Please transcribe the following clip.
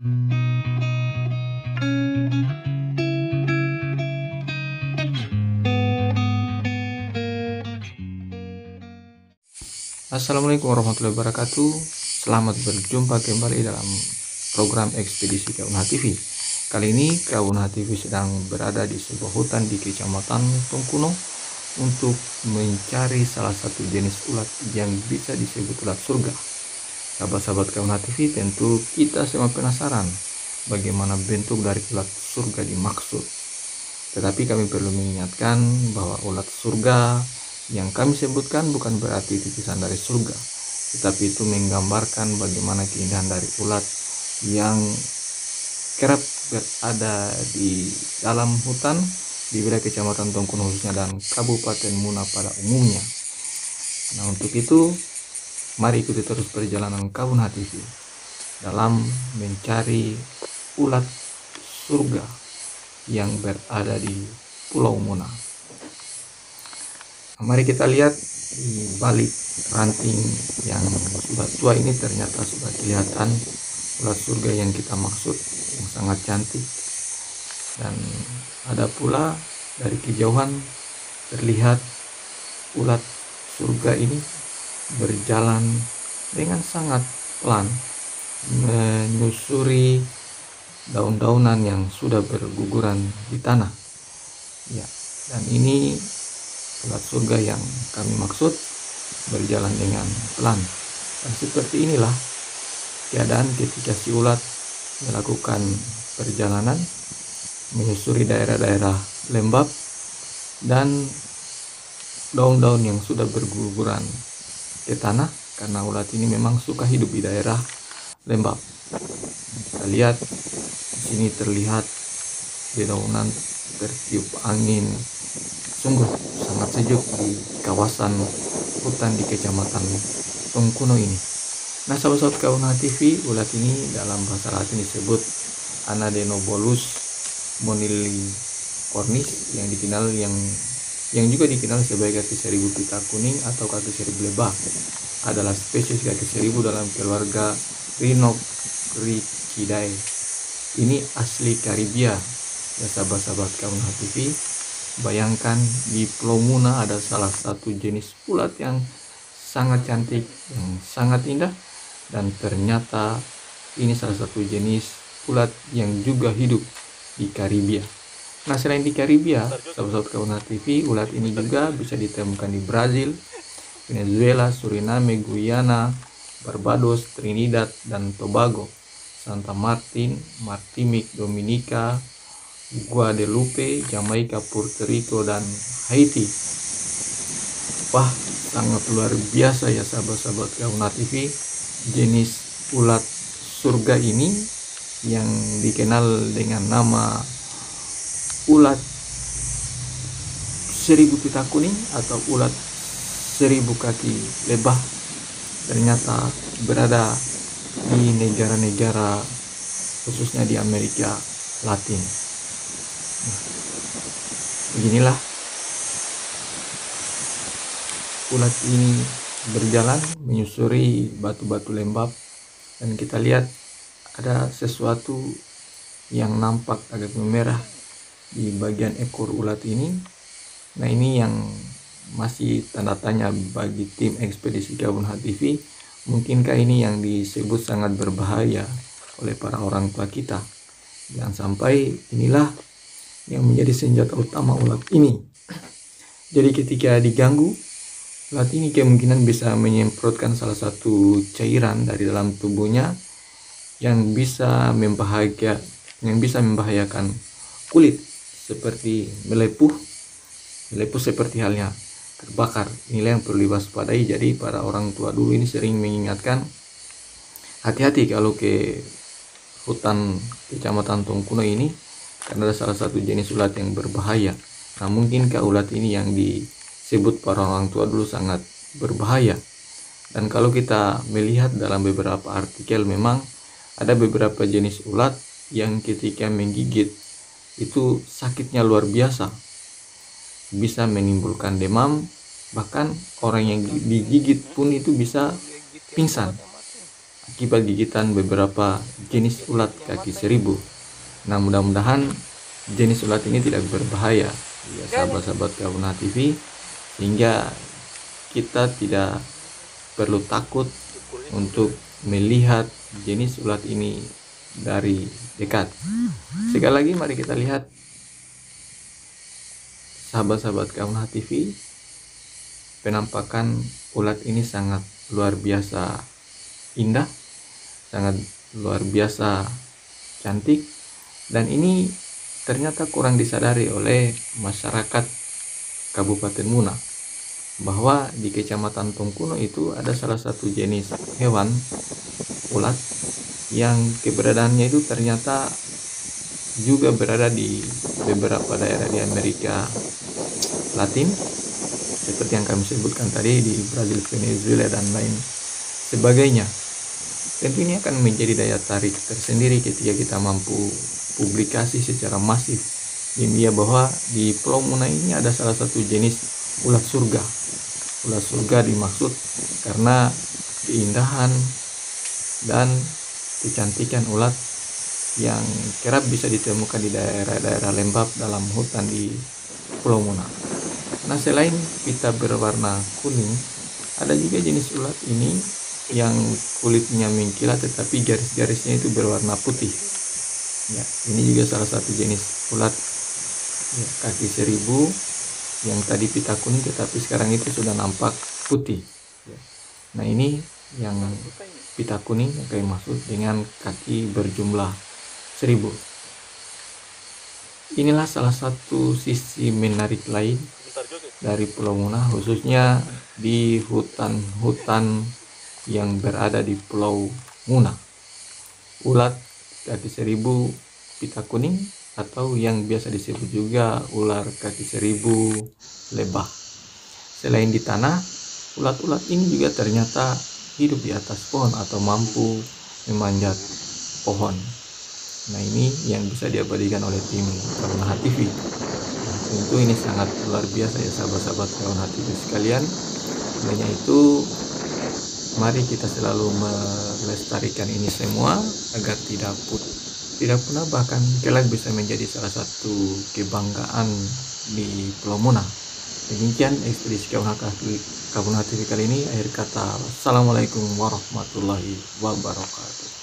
Assalamualaikum warahmatullahi wabarakatuh. Selamat berjumpa kembali dalam program Ekspedisi Kauna TV. Kali ini Kauna TV sedang berada di sebuah hutan di Kecamatan Tongkuno untuk mencari salah satu jenis ulat yang bisa disebut ulat surga. Sahabat-sahabat Kauna TV, tentu kita semua penasaran bagaimana bentuk dari ulat surga dimaksud. Tetapi kami perlu mengingatkan bahwa ulat surga yang kami sebutkan bukan berarti titisan dari surga, tetapi itu menggambarkan bagaimana keindahan dari ulat yang kerap berada di dalam hutan di wilayah Kecamatan Tongkuno khususnya dan Kabupaten Muna pada umumnya. Nah, untuk itu mari ikuti terus perjalanan Kauna TV dalam mencari ulat surga yang berada di Pulau Muna. Mari kita lihat di balik ranting yang sudah tua ini ternyata sudah kelihatan ulat surga yang kita maksud, yang sangat cantik. Dan ada pula dari kejauhan terlihat ulat surga ini berjalan dengan sangat pelan menyusuri daun-daunan yang sudah berguguran di tanah. Ya, dan ini ulat surga yang kami maksud berjalan dengan pelan. Dan seperti inilah keadaan ketika si ulat melakukan perjalanan menyusuri daerah-daerah lembab dan daun-daun yang sudah berguguran ke tanah, karena ulat ini memang suka hidup di daerah lembab. Kita lihat di sini terlihat dedaunan tertiup angin, sungguh sangat sejuk di kawasan hutan di Kecamatan Tongkuno ini. Nah, sahabat-sahabat Kauna TV, ulat ini dalam bahasa Latin disebut Anadenobulus monilicornis yang juga dikenal sebagai kaki seribu pita kuning atau kaki seribu lebah. Adalah spesies kaki seribu dalam keluarga Rhinocrichidae. Ini asli Karibia. Ya, sahabat-sahabat Kauna TV, bayangkan di Pulau Muna ada salah satu jenis ulat yang sangat cantik, yang sangat indah, dan ternyata ini salah satu jenis ulat yang juga hidup di Karibia. Nah, selain di Karibia, sahabat-sahabat Kauna TV, ulat ini juga bisa ditemukan di Brazil, Venezuela, Suriname, Guyana, Barbados, Trinidad dan Tobago, Santa Martin, Martinique, Dominika, Guadeloupe, Jamaika, Puerto Rico, dan Haiti. Wah, sangat luar biasa ya sahabat-sahabat Kauna TV, jenis ulat surga ini yang dikenal dengan nama ulat seribu pita kuning atau ulat seribu kaki lebah ternyata berada di negara-negara khususnya di Amerika Latin. Beginilah ulat ini berjalan menyusuri batu-batu lembab, dan kita lihat ada sesuatu yang nampak agak memerah di bagian ekor ulat ini. Nah, ini yang masih tanda tanya bagi tim Ekspedisi Kauna TV. Mungkinkah ini yang disebut sangat berbahaya oleh para orang tua kita? Jangan sampai inilah yang menjadi senjata utama ulat ini. Jadi ketika diganggu, ulat ini kemungkinan bisa menyemprotkan salah satu cairan dari dalam tubuhnya yang bisa membahayakan kulit, seperti melepuh seperti halnya terbakar. Inilah yang perlu diwaspadai. Jadi para orang tua dulu ini sering mengingatkan hati-hati kalau ke hutan Kecamatan Tongkuno ini, karena ada salah satu jenis ulat yang berbahaya. Nah, mungkinkah ulat ini yang disebut para orang tua dulu sangat berbahaya? Dan kalau kita melihat dalam beberapa artikel, memang ada beberapa jenis ulat yang ketika menggigit itu sakitnya luar biasa, bisa menimbulkan demam, bahkan orang yang digigit pun itu bisa pingsan. akibat gigitan beberapa jenis ulat kaki seribu. Nah, mudah-mudahan jenis ulat ini tidak berbahaya ya sahabat-sahabat Kauna TV, sehingga kita tidak perlu takut untuk melihat jenis ulat ini dari dekat. Sekali lagi mari kita lihat sahabat-sahabat Kauna TV, penampakan ulat ini sangat luar biasa indah, sangat luar biasa cantik, dan ini ternyata kurang disadari oleh masyarakat Kabupaten Muna, bahwa di Kecamatan Tongkuno itu ada salah satu jenis hewan ulat yang keberadaannya itu ternyata juga berada di beberapa daerah di Amerika Latin, seperti yang kami sebutkan tadi di Brazil, Venezuela, dan lain sebagainya. Tentu ini akan menjadi daya tarik tersendiri ketika kita mampu publikasi secara masif di media bahwa di Pulau Muna ini ada salah satu jenis ulat surga. Ulat surga dimaksud karena keindahan dan kecantikan ulat yang kerap bisa ditemukan di daerah-daerah lembab dalam hutan di Pulau Muna. Nah, selain pita berwarna kuning, ada juga jenis ulat ini yang kulitnya mengkilat tetapi garis-garisnya itu berwarna putih. Ya, ini juga salah satu jenis ulat ya, kaki seribu yang tadi pita kuning tetapi sekarang itu sudah nampak putih. Ya. Nah, ini yang pita kuning yang kami maksud dengan kaki berjumlah 1000. Inilah salah satu sisi menarik lain dari Pulau Muna, khususnya di hutan-hutan yang berada di Pulau Muna. Ulat kaki seribu pita kuning atau yang biasa disebut juga ular kaki seribu lebah. Selain di tanah, ulat-ulat ini juga ternyata hidup di atas pohon atau mampu memanjat pohon. Nah, ini yang bisa diabadikan oleh tim Kauna TV. Nah, tentu ini sangat luar biasa ya sahabat-sahabat Kauna TV sekalian. Hanya itu, mari kita selalu melestarikan ini semua agar tidak punah, bahkan kelak bisa menjadi salah satu kebanggaan di Pulau Muna. Demikian ekspedisi Kauna TV kali ini. Akhir kata, wassalamualaikum warahmatullahi wabarakatuh.